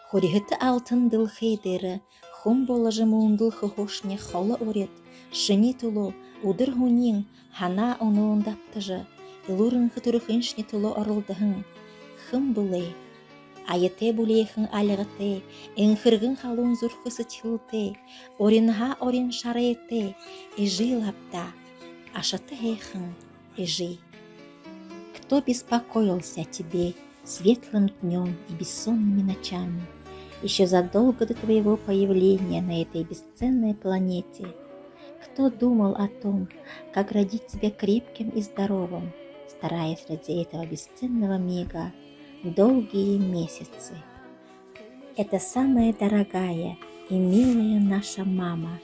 Хорихыты алтын дыл хейдері, хум болажы муындыл хохошне холы орет, шыни тулу, удыр хунин, хана онуындаптыжы, илурын хытырыхыншне тулу орылдыхын, хым бұлы. Айыте бұлейхын алығыте, энхіргін халун зурхысы тилте, оринха орин шарете, ижи лапта, ашаты хейхын, ижи. Кто беспокоился о тебе светлым днем и бессонными ночами, еще задолго до твоего появления на этой бесценной планете? Кто думал о том, как родить тебя крепким и здоровым, стараясь ради этого бесценного мига долгие месяцы? Это самая дорогая и милая наша мама,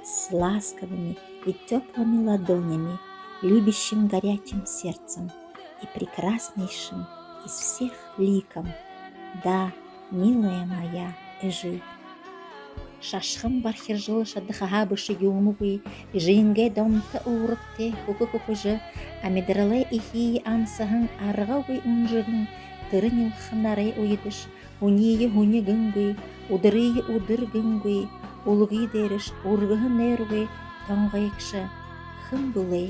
с ласковыми и теплыми ладонями, любящим горячим сердцем и прекраснейшим из всех ликом. Да, милая моя Эжи. Шашхым бархир жылы шаддыхаха бышы юмугы, жиынге домты уырыкте хукы-хукыжы, амедірлы ихи ансығын арғаугы унжығын, тырын илхынары ойдыш, хунийы хуни гынгы, удырые удыр гынгы, улғы деріш, урғығын нерғы, тоңғайықшы, хым бұлы.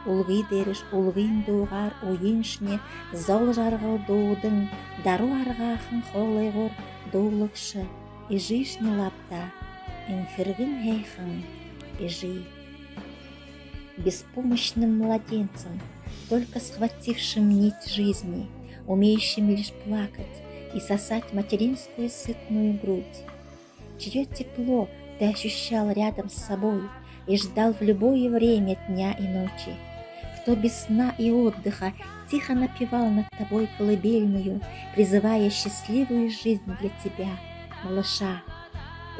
Улғы деріш, улғын доғар, ойыншне, зол жарғал доудың, дару арғақын қолайғыр, доулықшы, ижишне лапта, энхіргін хейхын, ижи. Беспомощным младенцем, только схватившим нить жизни, умеющим лишь плакать и сосать материнскую сытную грудь, чье тепло ты ощущал рядом с собой и ждал в любое время дня и ночи, кто без сна и отдыха тихо напевал над тобой колыбельную, призывая счастливую жизнь для тебя, малыша.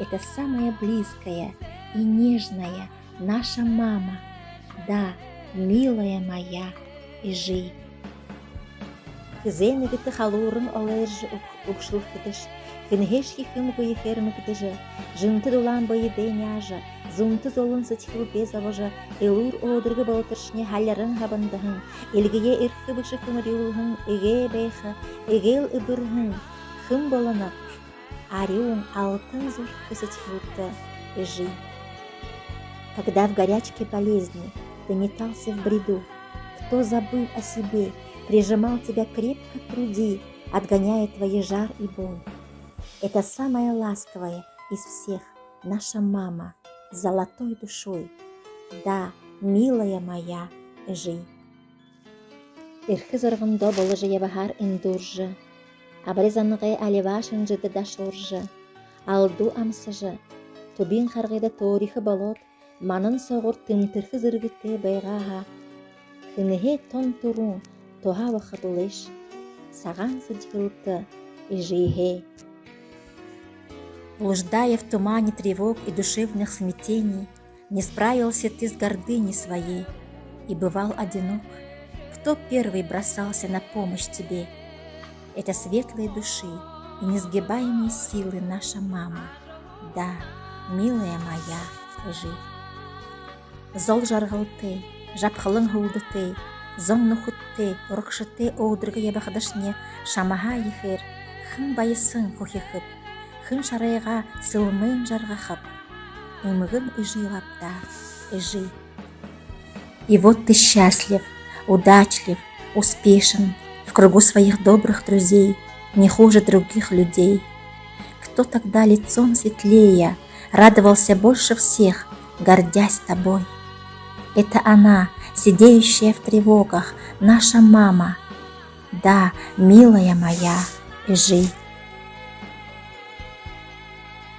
Это самая близкая и нежная наша мама, да, милая моя Эжи. Хызен эдеті халурын алыржы ұқшылықтыдыш, кінхешки хым бұйы хермікдіжі, жынты дулан бұйы дейняжы, зунты золын сытхыл безавыжы, элур одырғы болтыршне халярын хабындығын, елгeye ирхы бұшы хымырюлғын, эге бейхы, эгел үбіргін, хым болынып, ариун алтын зурхы сытхылты Эжи. Когда в горячке болезни ты метался в бреду, кто забыл о себе, прижимал тебя крепко к груди, отгоняя твои жар и боль. Это самая ласковая из всех наша мама с золотой душой. Да, милая моя Эжи. Ирхи зорғында болыжы ебахар индуржы, абрезанығы аливашын жыды дашоржы, алду амсыжы, тубин харғыда торихы болот, манын соғыр тымтырхы зыргыты байғаға, хынығы тон турун, тоха вахы бұлыш, саған сыдхылты Эжиге. Блуждая в тумане тревог и душевных смятений, не справился ты с гордыней своей и бывал одинок. Кто первый бросался на помощь тебе? Это светлые души и несгибаемые силы наша мама. Да, милая моя Эжи. Зол жарғылты, жапқылың хулдыты, зоңны хутты, ұрықшыты оудырғы ебақдышне шамаға ехер, хын байысын хохихып, хын шарайға сылмын жарғахып, умығын Эжи лапта, Эжи. И вот ты счастлив, удачлив, успешен, в кругу своих добрых друзей, не хуже других людей. Кто тогда лицом светлее радовался больше всех, гордясь тобой? Это она, сидеющая в тревогах, наша мама. Да, милая моя Эжи.